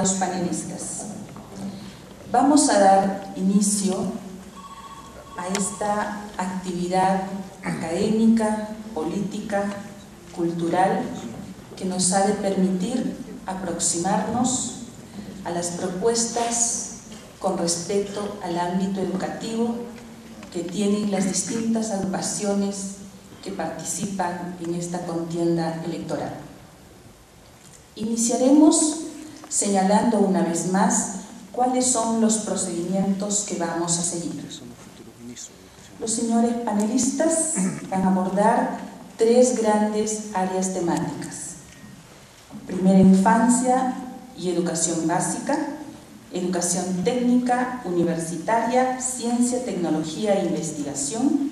estimados panelistas, vamos a dar inicio a esta actividad académica, política, cultural, que nos ha de permitir aproximarnos a las propuestas con respecto al ámbito educativo que tienen las distintas agrupaciones que participan en esta contienda electoral. Iniciaremos señalando una vez más cuáles son los procedimientos que vamos a seguir. Los señores panelistas van a abordar tres grandes áreas temáticas: primera infancia y educación básica, educación técnica, universitaria, ciencia, tecnología e investigación,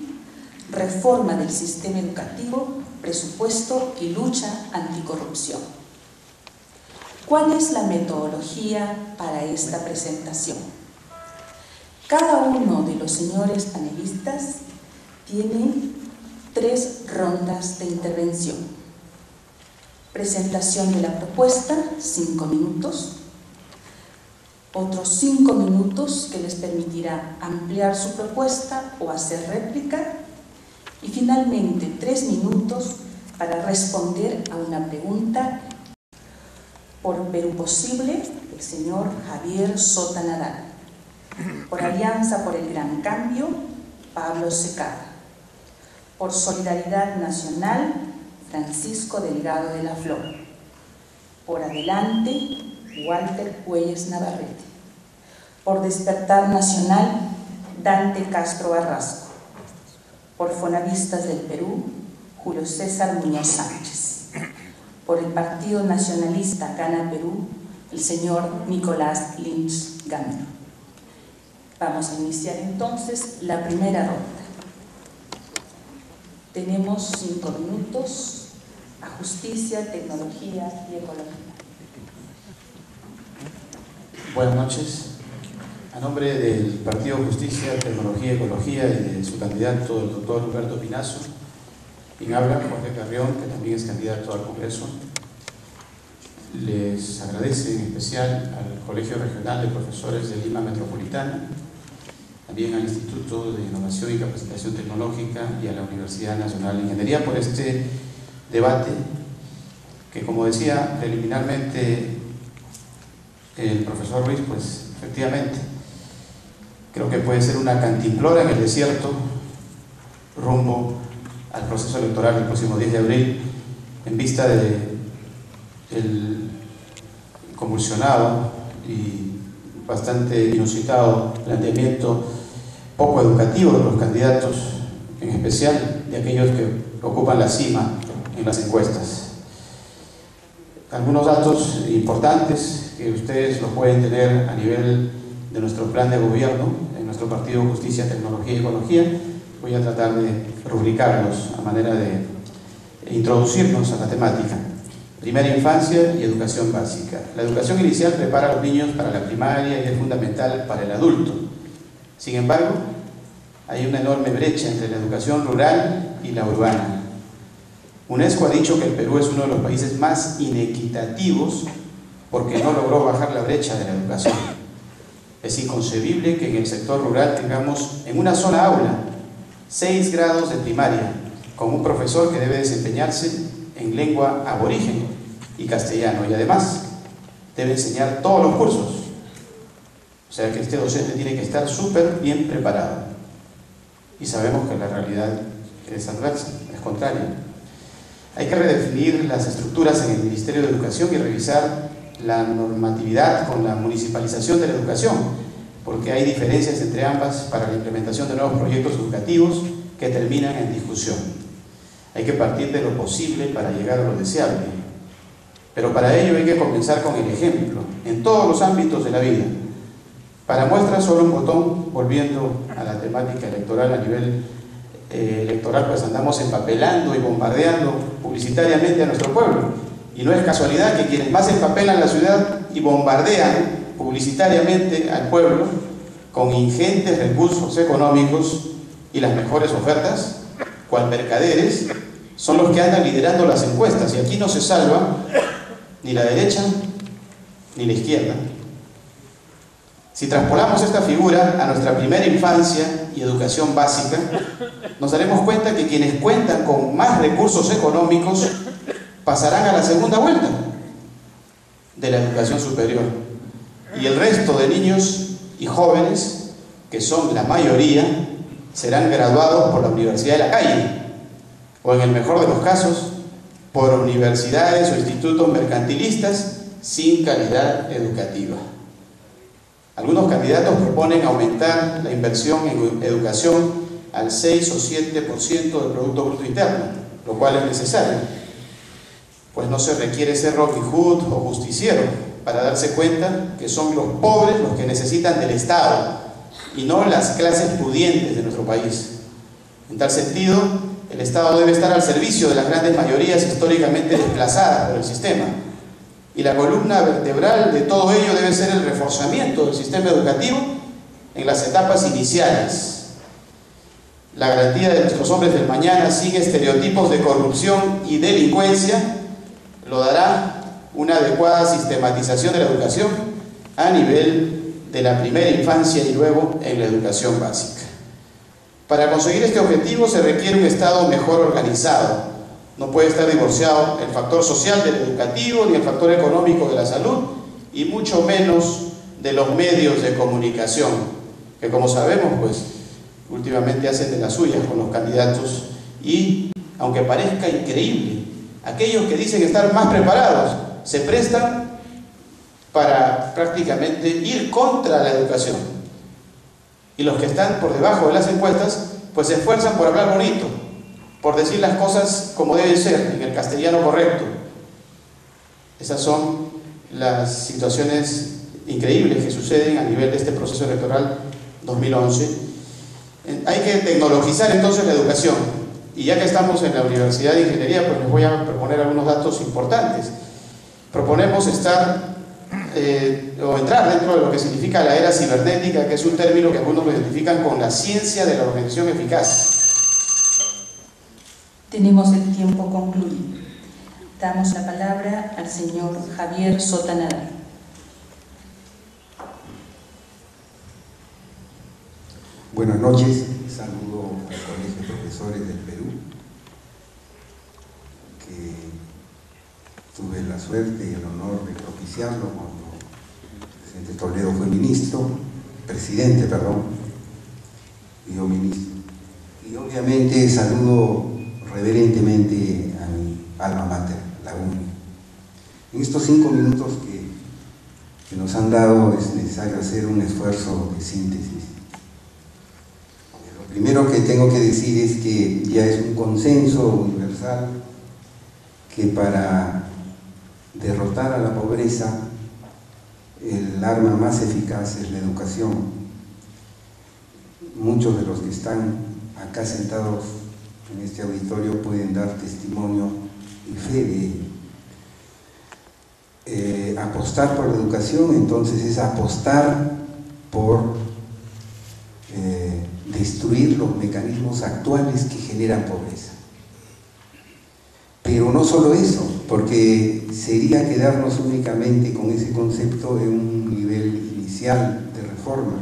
reforma del sistema educativo, presupuesto y lucha anticorrupción. ¿Cuál es la metodología para esta presentación? Cada uno de los señores panelistas tiene 3 rondas de intervención. Presentación de la propuesta, 5 minutos. Otros 5 minutos que les permitirá ampliar su propuesta o hacer réplica. Y finalmente 3 minutos para responder a una pregunta. Por Perú Posible, el señor Javier Sota Nadal. Por Alianza por el Gran Cambio, Pablo Secada. Por Solidaridad Nacional, Francisco Delgado de la Flor. Por Adelante, Walter Puelles Navarrete. Por Despertar Nacional, Dante Castro Barrasco. Por Fonavistas del Perú, Julio César Muñoz Sánchez. Por el Partido Nacionalista Gana Perú, el señor Nicolás Lynch Gamero. Vamos a iniciar entonces la primera ronda. Tenemos 5 minutos a justicia, tecnología y ecología. Buenas noches. A nombre del Partido Justicia, Tecnología y Ecología y de su candidato, el doctor Humberto Pinazo, quien habla, Jorge Carrión, que también es candidato al Congreso, les agradece en especial al Colegio Regional de Profesores de Lima Metropolitana, también al Instituto de Innovación y Capacitación Tecnológica y a la Universidad Nacional de Ingeniería por este debate que, como decía preliminarmente el profesor Ruiz, pues efectivamente creo que puede ser una cantimplora en el desierto rumbo al proceso electoral del próximo 10 de abril en vista del convulsionado y bastante inusitado planteamiento poco educativo de los candidatos, en especial de aquellos que ocupan la cima en las encuestas. Algunos datos importantes que ustedes lo pueden tener a nivel de nuestro plan de gobierno en nuestro Partido Justicia, Tecnología y Ecología. Voy a tratar de rubricarlos a manera de introducirnos a la temática. Primera infancia y educación básica. La educación inicial prepara a los niños para la primaria y es fundamental para el adulto. Sin embargo, hay una enorme brecha entre la educación rural y la urbana. UNESCO ha dicho que el Perú es uno de los países más inequitativos porque no logró bajar la brecha de la educación. Es inconcebible que en el sector rural tengamos en una sola aula 6 grados de primaria, con un profesor que debe desempeñarse en lengua aborigen y castellano, y además debe enseñar todos los cursos. O sea que este docente tiene que estar súper bien preparado. Y sabemos que la realidad es adversa, es contraria. Hay que redefinir las estructuras en el Ministerio de Educación y revisar la normatividad con la municipalización de la educación, porque hay diferencias entre ambas para la implementación de nuevos proyectos educativos que terminan en discusión. Hay que partir de lo posible para llegar a lo deseable, pero para ello hay que comenzar con el ejemplo, en todos los ámbitos de la vida. Para muestra solo un botón, volviendo a la temática electoral a nivel electoral, pues andamos empapelando y bombardeando publicitariamente a nuestro pueblo, y no es casualidad que quienes más empapelan la ciudad y bombardean publicitariamente al pueblo con ingentes recursos económicos y las mejores ofertas, cual mercaderes, son los que andan liderando las encuestas, y aquí no se salva ni la derecha ni la izquierda. Si traspolamos esta figura a nuestra primera infancia y educación básica, nos daremos cuenta que quienes cuentan con más recursos económicos pasarán a la segunda vuelta de la educación superior, y el resto de niños y jóvenes, que son la mayoría, serán graduados por la Universidad de la Calle, o en el mejor de los casos, por universidades o institutos mercantilistas sin calidad educativa. Algunos candidatos proponen aumentar la inversión en educación al 6 o 7% del Producto Bruto Interno, lo cual es necesario, pues no se requiere ser Robin Hood o justiciero para darse cuenta que son los pobres los que necesitan del Estado y no las clases pudientes de nuestro país. En tal sentido, el Estado debe estar al servicio de las grandes mayorías históricamente desplazadas por el sistema, y la columna vertebral de todo ello debe ser el reforzamiento del sistema educativo en las etapas iniciales. La garantía de nuestros hombres del mañana sin estereotipos de corrupción y delincuencia lo dará una adecuada sistematización de la educación a nivel de la primera infancia y luego en la educación básica. Para conseguir este objetivo se requiere un Estado mejor organizado. No puede estar divorciado el factor social del educativo, ni el factor económico de la salud, y mucho menos de los medios de comunicación, que como sabemos, pues, últimamente hacen de las suyas con los candidatos, y, aunque parezca increíble, aquellos que dicen estar más preparados se prestan para prácticamente ir contra la educación. Y los que están por debajo de las encuestas, pues se esfuerzan por hablar bonito, por decir las cosas como deben ser, en el castellano correcto. Esas son las situaciones increíbles que suceden a nivel de este proceso electoral 2011. Hay que tecnologizar entonces la educación, y ya que estamos en la Universidad de Ingeniería, pues les voy a proponer algunos datos importantes. Proponemos entrar dentro de lo que significa la era cibernética, que es un término que algunos lo identifican con la ciencia de la organización eficaz. Tenemos el tiempo concluido. Damos la palabra al señor Javier Sota Nadal. Buenas noches, saludo al Colegio de Profesores del Perú, que tuve la suerte y el honor de propiciarlo cuando el presidente Toledo fue presidente, y yo ministro. Y obviamente saludo reverentemente a mi alma mater, la UNI. En estos 5 minutos que nos han dado es necesario hacer un esfuerzo de síntesis. Lo primero que tengo que decir es que ya es un consenso universal que para derrotar a la pobreza el arma más eficaz es la educación. Muchos de los que están acá sentados en este auditorio pueden dar testimonio y fe de ello. Apostar por la educación entonces es apostar por destruir los mecanismos actuales que generan pobreza. Pero no solo eso, porque sería quedarnos únicamente con ese concepto en un nivel inicial de reforma.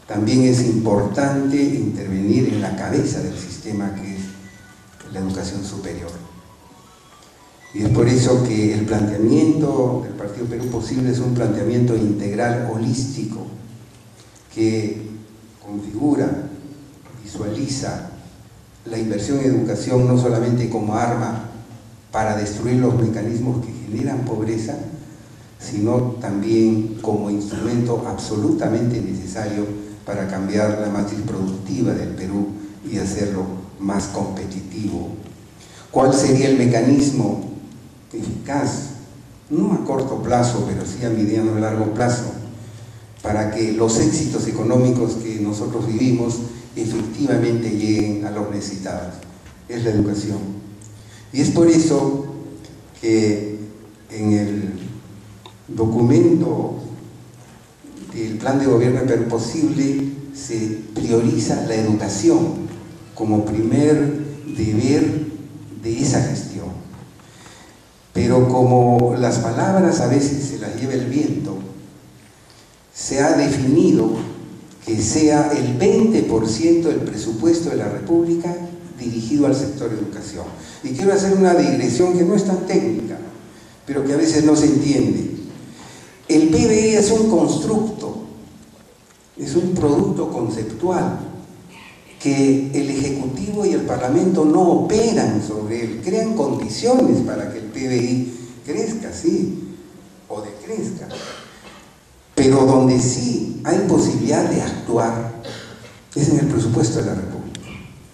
También es importante intervenir en la cabeza del sistema que es la educación superior. Y es por eso que el planteamiento del Partido Perú Posible es un planteamiento integral, holístico, que configura, visualiza la inversión en educación no solamente como arma para destruir los mecanismos que generan pobreza, sino también como instrumento absolutamente necesario para cambiar la matriz productiva del Perú y hacerlo más competitivo. ¿Cuál sería el mecanismo eficaz, no a corto plazo, pero sí a mediano y largo plazo, para que los éxitos económicos que nosotros vivimos efectivamente lleguen a los necesitados? Es la educación. Y es por eso que en el documento del Plan de Gobierno de Perú Posible se prioriza la educación como primer deber de esa gestión. pero como las palabras a veces se las lleva el viento, se ha definido que sea el 20% del presupuesto de la República dirigido al sector educación. Y quiero hacer una digresión que no es tan técnica, pero que a veces no se entiende. El PBI es un constructo, es un producto conceptual que el Ejecutivo y el Parlamento no operan sobre él, crean condiciones para que el PBI crezca, sí, o decrezca. Pero donde sí hay posibilidad de actuar es en el presupuesto de la República.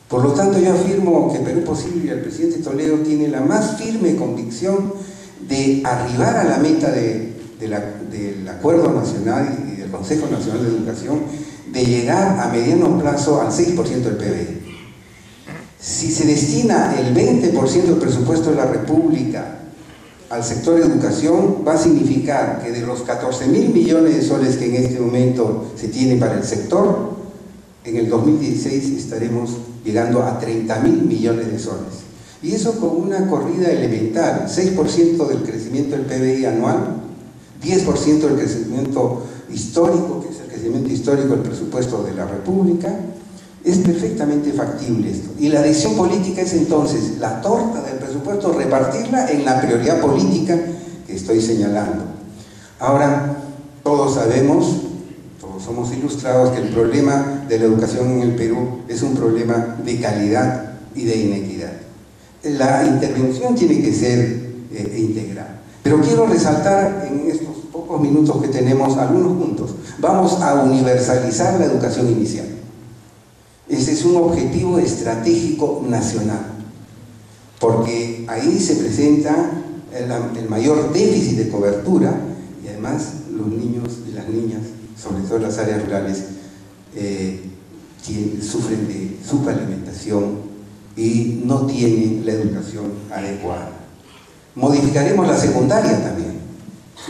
Por lo tanto, yo afirmo que Perú Posible y el presidente Toledo tiene la más firme convicción de arribar a la meta del Acuerdo Nacional y del Consejo Nacional de Educación, de llegar a mediano plazo al 6% del PBI. Si se destina el 20% del presupuesto de la República al sector de educación, va a significar que de los 14.000 millones de soles que en este momento se tiene para el sector, en el 2016 estaremos llegando a 30.000 millones de soles. Y eso con una corrida elemental, 6% del crecimiento del PBI anual, 10% del crecimiento histórico, que es el crecimiento histórico del presupuesto de la República. Es perfectamente factible esto. Y la decisión política es entonces la torta del presupuesto, repartirla en la prioridad política que estoy señalando. Ahora, todos sabemos, todos somos ilustrados, que el problema de la educación en el Perú es un problema de calidad y de inequidad. La intervención tiene que ser integral. Pero quiero resaltar en estos pocos minutos que tenemos algunos puntos. Vamos a universalizar la educación inicial. Ese es un objetivo estratégico nacional, porque ahí se presenta el mayor déficit de cobertura y además los niños y las niñas, sobre todo en las áreas rurales, sufren de subalimentación y no tienen la educación adecuada. Modificaremos la secundaria también.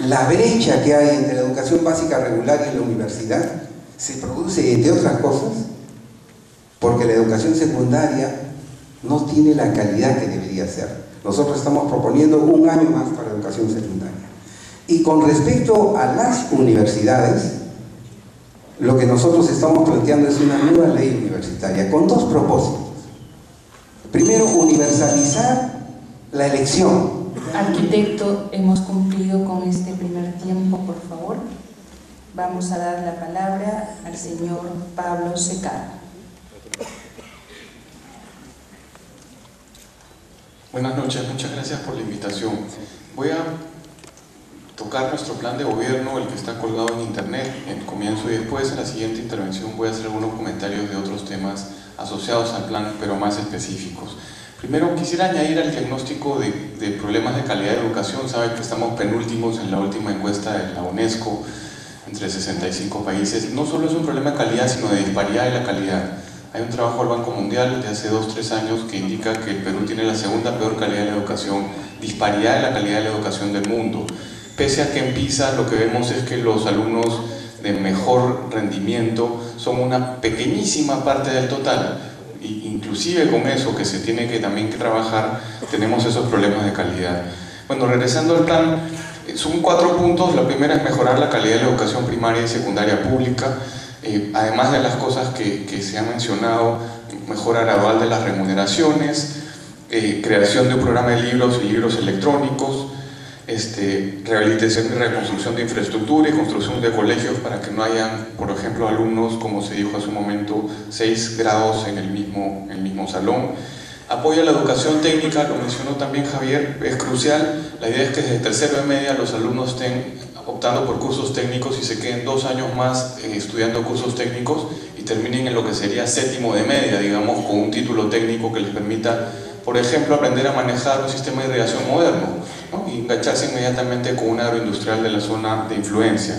La brecha que hay entre la educación básica regular y la universidad se produce, entre otras cosas, porque la educación secundaria no tiene la calidad que debería ser. Nosotros estamos proponiendo un año más para educación secundaria. Y con respecto a las universidades, lo que nosotros estamos planteando es una nueva ley universitaria con dos propósitos. Primero, universalizar la elección. Arquitecto, hemos cumplido con este primer tiempo, por favor. Vamos a dar la palabra al señor Pablo Secarra. Buenas noches, muchas gracias por la invitación. Voy a tocar nuestro plan de gobierno, el que está colgado en internet, en el comienzo, y después en la siguiente intervención voy a hacer algunos comentarios de otros temas asociados al plan, pero más específicos. Primero, quisiera añadir al diagnóstico de problemas de calidad de educación. Saben que estamos penúltimos en la última encuesta de la UNESCO, entre 65 países. No solo es un problema de calidad, sino de disparidad de la calidad. Hay un trabajo del Banco Mundial de hace 2-3 años que indica que el Perú tiene la segunda peor calidad de la educación, disparidad de la calidad de la educación del mundo. Pese a que en PISA lo que vemos es que los alumnos de mejor rendimiento son una pequeñísima parte del total. Inclusive con eso que se tiene que también trabajar, tenemos esos problemas de calidad. Bueno, regresando al plan, son 4 puntos. La primera es mejorar la calidad de la educación primaria y secundaria pública. Además de las cosas que se han mencionado, mejora gradual de las remuneraciones, creación de un programa de libros y libros electrónicos, rehabilitación y reconstrucción de infraestructura y construcción de colegios para que no hayan, por ejemplo, alumnos, como se dijo hace un momento, 6 grados en el mismo salón. Apoyo a la educación técnica, lo mencionó también Javier, es crucial. La idea es que desde tercero de media los alumnos estén optando por cursos técnicos y se queden 2 años más estudiando cursos técnicos y terminen en lo que sería séptimo de media, digamos, con un título técnico que les permita, por ejemplo, aprender a manejar un sistema de irrigación moderno, ¿no? Y engancharse inmediatamente con un agroindustrial de la zona de influencia.